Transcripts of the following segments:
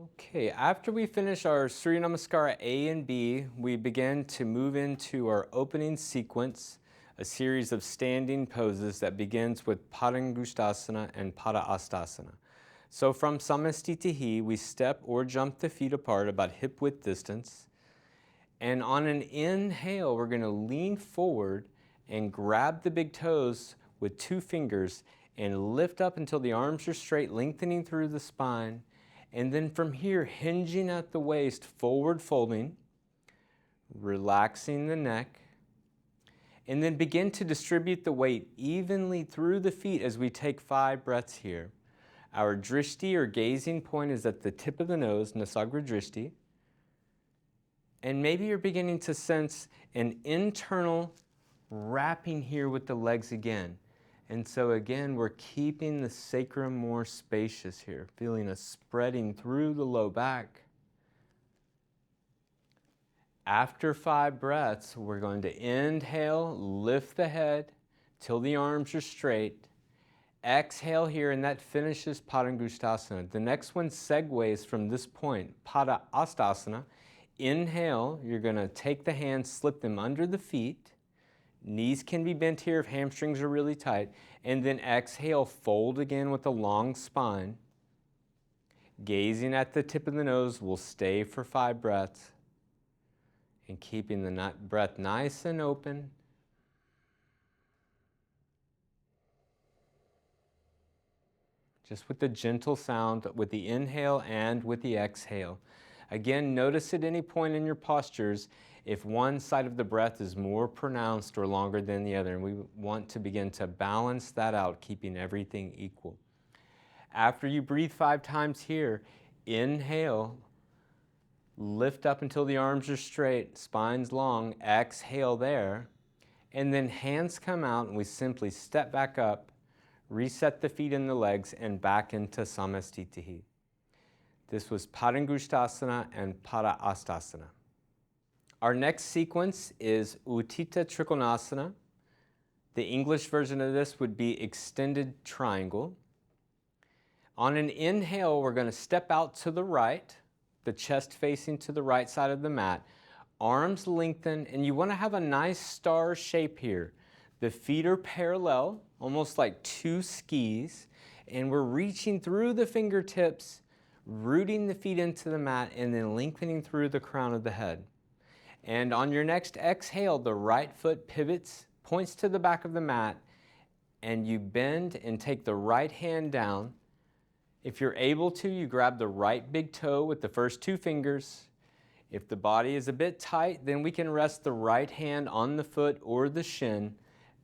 Okay, after we finish our Surya Namaskara A and B, we begin to move into our opening sequence, a series of standing poses that begins with Padangusthasana and Padahastasana. So from Samastitihi, we step or jump the feet apart about hip width distance. And on an inhale, we're going to lean forward and grab the big toes with 2 fingers and lift up until the arms are straight, lengthening through the spine. And then from here, hinging at the waist, forward folding, relaxing the neck. And then begin to distribute the weight evenly through the feet as we take 5 breaths here. Our drishti or gazing point is at the tip of the nose, nasagra drishti. And maybe you're beginning to sense an internal wrapping here with the legs again. And so again, we're keeping the sacrum more spacious here, feeling a spreading through the low back. After 5 breaths, we're going to inhale, lift the head till the arms are straight. Exhale here, and that finishes Padangusthasana. The next one segues from this point, Padahastasana. Inhale, you're going to take the hands, slip them under the feet. Knees can be bent here if hamstrings are really tight. And then exhale, fold again with a long spine. Gazing at the tip of the nose, we'll stay for 5 breaths. And keeping the breath nice and open. Just with the gentle sound with the inhale and with the exhale. Again, notice at any point in your postures if one side of the breath is more pronounced or longer than the other, and we want to begin to balance that out, keeping everything equal. After you breathe 5 times here, inhale, lift up until the arms are straight, spine's long, exhale there, and then hands come out and we simply step back up, reset the feet and the legs, and back into Samastitihi. This was Padangusthasana and Padahastasana. Our next sequence is Uttita Trikonasana. The English version of this would be extended triangle. On an inhale, we're going to step out to the right, the chest facing to the right side of the mat, arms lengthen, and you want to have a nice star shape here. The feet are parallel, almost like 2 skis, and we're reaching through the fingertips, rooting the feet into the mat, and then lengthening through the crown of the head. And on your next exhale, the right foot pivots, points to the back of the mat, and you bend and take the right hand down. If you're able to, you grab the right big toe with the first 2 fingers. If the body is a bit tight, then we can rest the right hand on the foot or the shin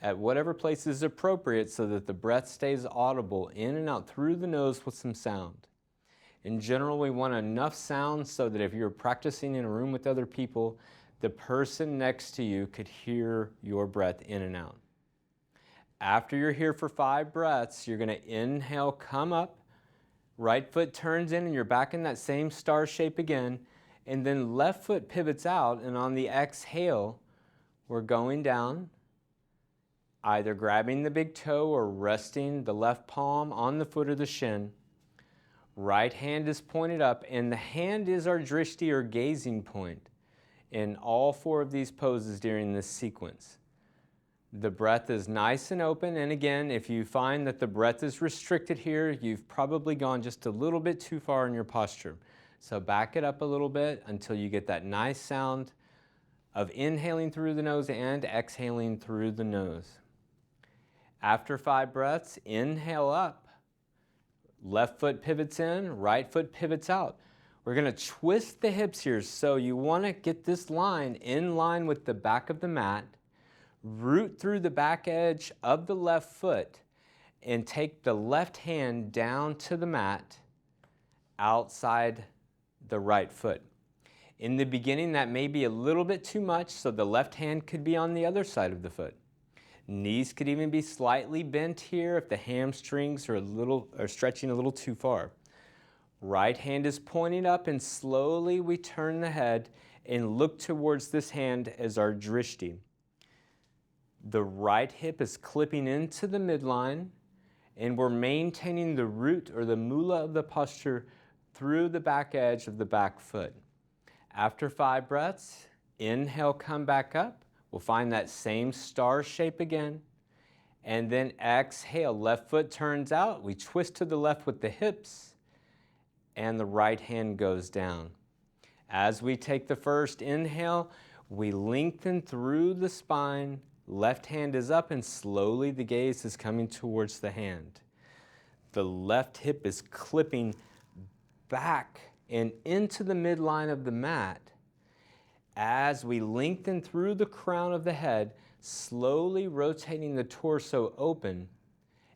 at whatever place is appropriate so that the breath stays audible in and out through the nose with some sound. In general, we want enough sound so that if you're practicing in a room with other people, the person next to you could hear your breath in and out. After you're here for 5 breaths, you're going to inhale, come up, right foot turns in and you're back in that same star shape again, and then left foot pivots out, and on the exhale, we're going down, either grabbing the big toe or resting the left palm on the foot or the shin. Right hand is pointed up, and the hand is our drishti or gazing point in all 4 of these poses during this sequence. The breath is nice and open, and again, if you find that the breath is restricted here, you've probably gone just a little bit too far in your posture. So back it up a little bit until you get that nice sound of inhaling through the nose and exhaling through the nose. After 5 breaths, inhale up. Left foot pivots in, right foot pivots out. We're going to twist the hips here, so you want to get this line in line with the back of the mat, root through the back edge of the left foot, and take the left hand down to the mat outside the right foot. In the beginning, that may be a little bit too much, so the left hand could be on the other side of the foot. Knees could even be slightly bent here if the hamstrings are stretching a little too far. Right hand is pointing up, and slowly we turn the head and look towards this hand as our drishti. The right hip is clipping into the midline, and we're maintaining the root or the mula of the posture through the back edge of the back foot. After 5 breaths, inhale, come back up. We'll find that same star shape again. And then exhale, left foot turns out. We twist to the left with the hips, and the right hand goes down. As we take the first inhale, we lengthen through the spine. Left hand is up, and slowly the gaze is coming towards the hand. The left hip is clipping back and into the midline of the mat. As we lengthen through the crown of the head, slowly rotating the torso open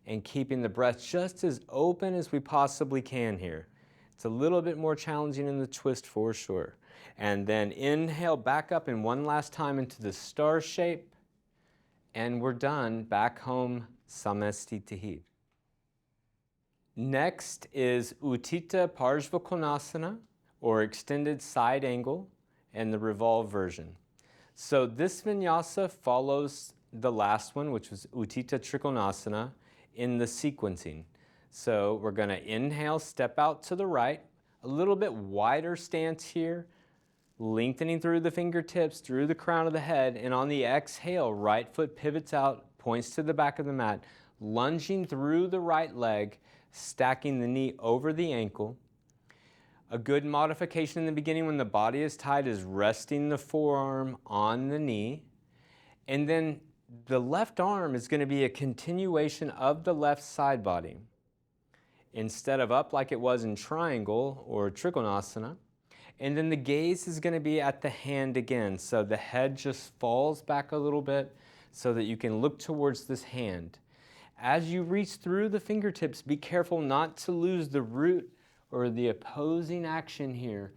and keeping the breath just as open as we possibly can here. It's a little bit more challenging in the twist for sure. And then inhale back up and one last time into the star shape. And we're done. Back home, Samastitihi. Next is Utthita Parshvakonasana, or extended side angle, and the revolve version. So this vinyasa follows the last one, which was Utthita Trikonasana, in the sequencing. So we're going to inhale, step out to the right, a little bit wider stance here, lengthening through the fingertips, through the crown of the head, and on the exhale, right foot pivots out, points to the back of the mat, lunging through the right leg, stacking the knee over the ankle. A good modification in the beginning when the body is tight is resting the forearm on the knee. And then the left arm is going to be a continuation of the left side body. Instead of up like it was in triangle or Trikonasana. And then the gaze is going to be at the hand again. So the head just falls back a little bit so that you can look towards this hand. As you reach through the fingertips, be careful not to lose the root or the opposing action here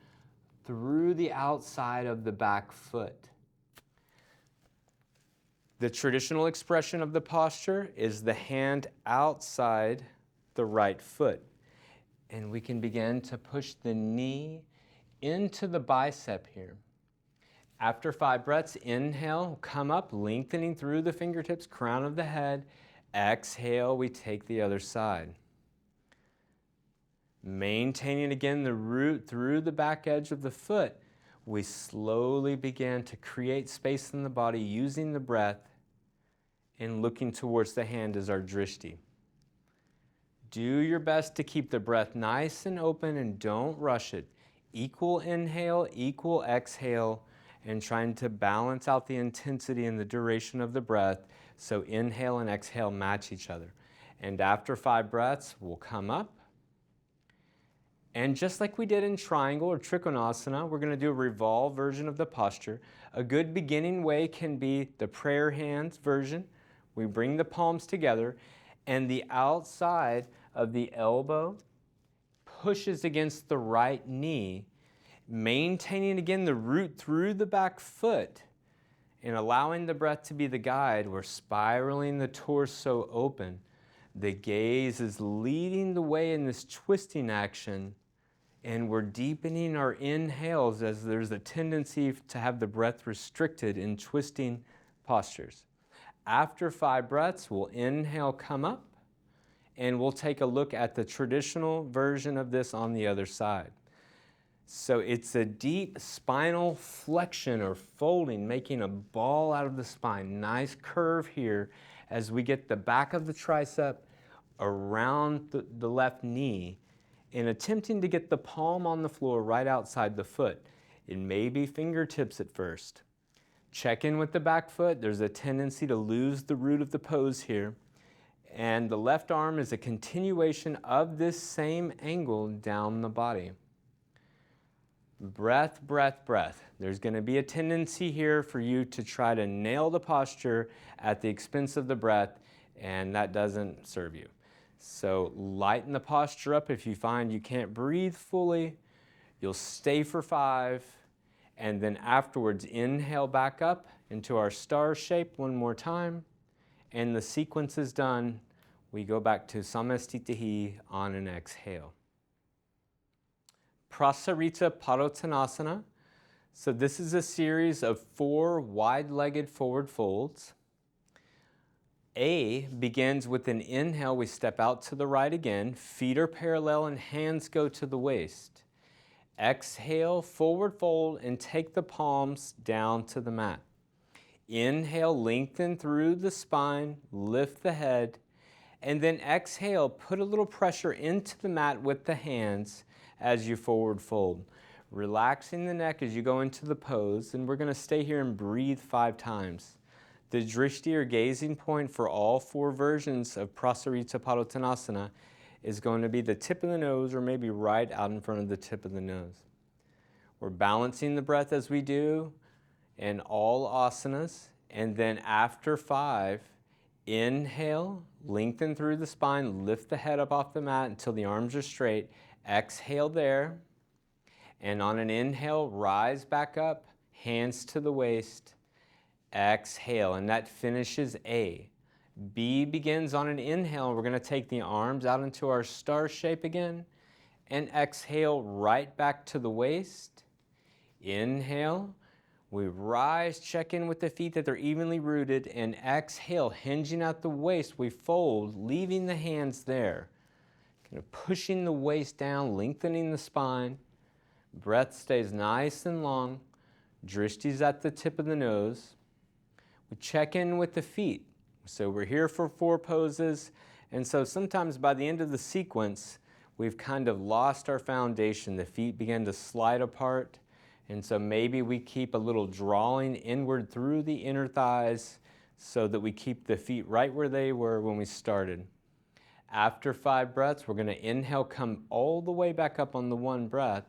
through the outside of the back foot. The traditional expression of the posture is the hand outside the right foot. And we can begin to push the knee into the bicep here. After 5 breaths, inhale, come up, lengthening through the fingertips, crown of the head. Exhale, we take the other side. Maintaining again the root through the back edge of the foot, we slowly begin to create space in the body using the breath and looking towards the hand as our drishti. Do your best to keep the breath nice and open and don't rush it. Equal inhale, equal exhale, and trying to balance out the intensity and the duration of the breath so inhale and exhale match each other. And after 5 breaths, we'll come up. And just like we did in triangle or Trikonasana, we're going to do a revolve version of the posture. A good beginning way can be the prayer hands version. We bring the palms together and the outside of the elbow pushes against the right knee, maintaining again the root through the back foot and allowing the breath to be the guide. We're spiraling the torso open. The gaze is leading the way in this twisting action, and we're deepening our inhales as there's a tendency to have the breath restricted in twisting postures. After 5 breaths, we'll inhale, come up, and we'll take a look at the traditional version of this on the other side. So it's a deep spinal flexion or folding, making a ball out of the spine. Nice curve here as we get the back of the tricep around the left knee and attempting to get the palm on the floor right outside the foot. It may be fingertips at first. Check in with the back foot. There's a tendency to lose the root of the pose here. And the left arm is a continuation of this same angle down the body. Breath, breath, breath. There's going to be a tendency here for you to try to nail the posture at the expense of the breath, and that doesn't serve you. So lighten the posture up if you find you can't breathe fully. You'll stay for 5, and then afterwards inhale back up into our star shape one more time. And the sequence is done. We go back to Samastitihi on an exhale. Prasarita Padottanasana. So this is a series of 4 wide-legged forward folds. A begins with an inhale. We step out to the right again. Feet are parallel and hands go to the waist. Exhale, forward fold, and take the palms down to the mat. Inhale, lengthen through the spine, lift the head, and then exhale, put a little pressure into the mat with the hands as you forward fold. Relaxing the neck as you go into the pose, and we're going to stay here and breathe 5 times. The drishti or gazing point for all 4 versions of Prasarita Padottanasana is going to be the tip of the nose, or maybe right out in front of the tip of the nose. We're balancing the breath as we do in all asanas, and then after 5, inhale, lengthen through the spine, lift the head up off the mat until the arms are straight. Exhale there, and on an inhale, rise back up, hands to the waist. Exhale, and that finishes A. B begins on an inhale. We're going to take the arms out into our star shape again, and exhale right back to the waist. Inhale, we rise, check in with the feet that they're evenly rooted, and exhale, hinging at the waist, we fold, leaving the hands there. Kind of pushing the waist down, lengthening the spine. Breath stays nice and long. Drishti's at the tip of the nose. We check in with the feet. So we're here for 4 poses, and so sometimes by the end of the sequence, we've kind of lost our foundation. The feet begin to slide apart, and so maybe we keep a little drawing inward through the inner thighs so that we keep the feet right where they were when we started. After 5 breaths, we're going to inhale, come all the way back up on the 1 breath.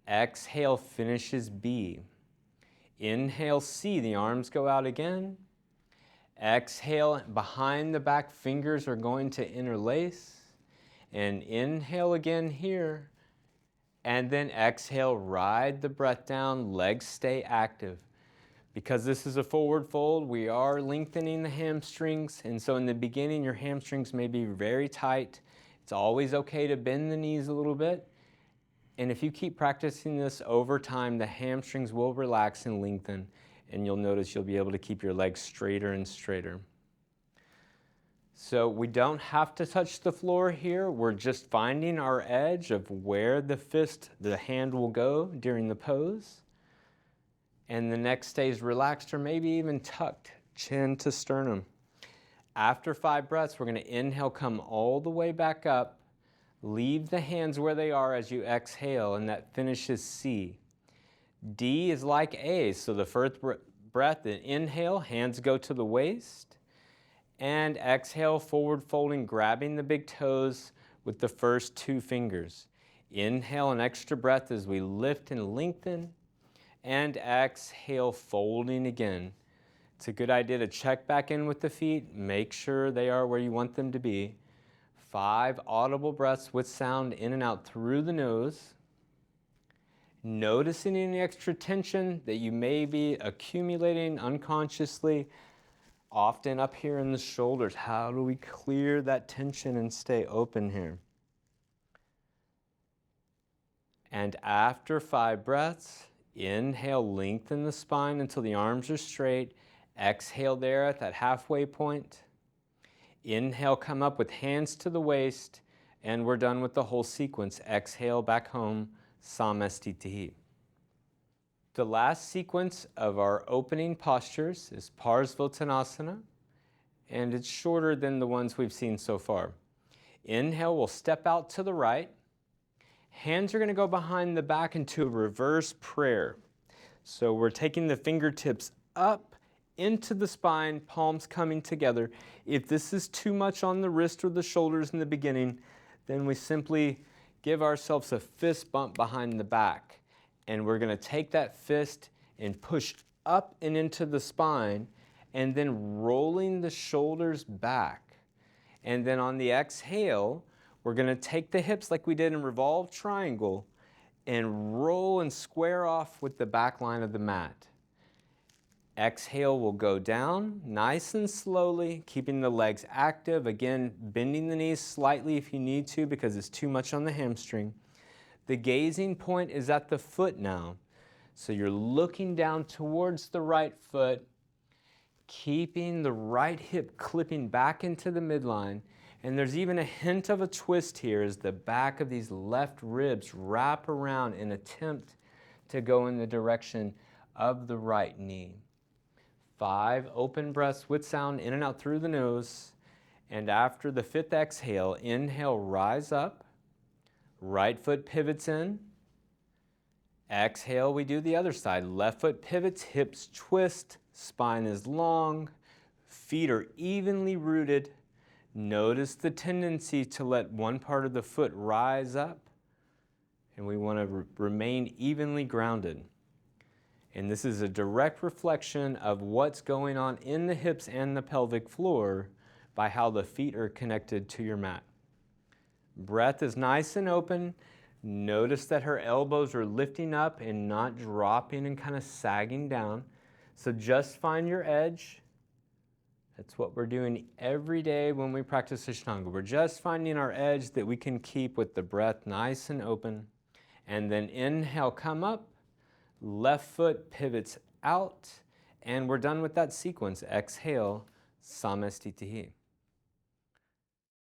Exhale, finishes B. Inhale, C, the arms go out again. Exhale, behind the back, fingers are going to interlace. And inhale again here. And then exhale, ride the breath down, legs stay active. Because this is a forward fold, we are lengthening the hamstrings. And so in the beginning, your hamstrings may be very tight. It's always okay to bend the knees a little bit. And if you keep practicing this over time, the hamstrings will relax and lengthen, and you'll notice you'll be able to keep your legs straighter and straighter. So we don't have to touch the floor here. We're just finding our edge of where the hand will go during the pose. And the neck stays relaxed or maybe even tucked, chin to sternum. After 5 breaths, we're going to inhale, come all the way back up. Leave the hands where they are as you exhale, and that finishes C. D is like A, so the first breath, the inhale, hands go to the waist, and exhale, forward folding, grabbing the big toes with the first 2 fingers. Inhale, an extra breath as we lift and lengthen, and exhale, folding again. It's a good idea to check back in with the feet, make sure they are where you want them to be. 5 audible breaths with sound in and out through the nose. Noticing any extra tension that you may be accumulating unconsciously, often up here in the shoulders. How do we clear that tension and stay open here? And after 5 breaths, inhale, lengthen the spine until the arms are straight. Exhale there at that halfway point. Inhale, come up with hands to the waist, and we're done with the whole sequence. Exhale, back home, Samastitihi. The last sequence of our opening postures is Parsvottanasana, and it's shorter than the ones we've seen so far. Inhale, we'll step out to the right. Hands are going to go behind the back into a reverse prayer. So we're taking the fingertips up into the spine, palms coming together. If this is too much on the wrist or the shoulders in the beginning, then we simply give ourselves a fist bump behind the back. And we're going to take that fist and push up and into the spine, and then rolling the shoulders back. And then on the exhale, we're going to take the hips like we did in revolved triangle and roll and square off with the back line of the mat. Exhale will go down nice and slowly, keeping the legs active. Again, bending the knees slightly if you need to because it's too much on the hamstring. The gazing point is at the foot now. So you're looking down towards the right foot. keeping the right hip clipping back into the midline. And there's even a hint of a twist here as the back of these left ribs wrap around and attempt to go in the direction of the right knee. 5 open breaths with sound in and out through the nose. And after the 5th exhale, inhale, rise up. Right foot pivots in. Exhale, we do the other side. Left foot pivots, hips twist, spine is long, feet are evenly rooted. Notice the tendency to let one part of the foot rise up, and we want to remain evenly grounded. And this is a direct reflection of what's going on in the hips and the pelvic floor by how the feet are connected to your mat. Breath is nice and open. Notice that her elbows are lifting up and not dropping and kind of sagging down. So just find your edge. That's what we're doing every day when we practice Ashtanga. We're just finding our edge that we can keep with the breath nice and open. And then inhale, come up. Left foot pivots out. And we're done with that sequence. Exhale, Samastitihi.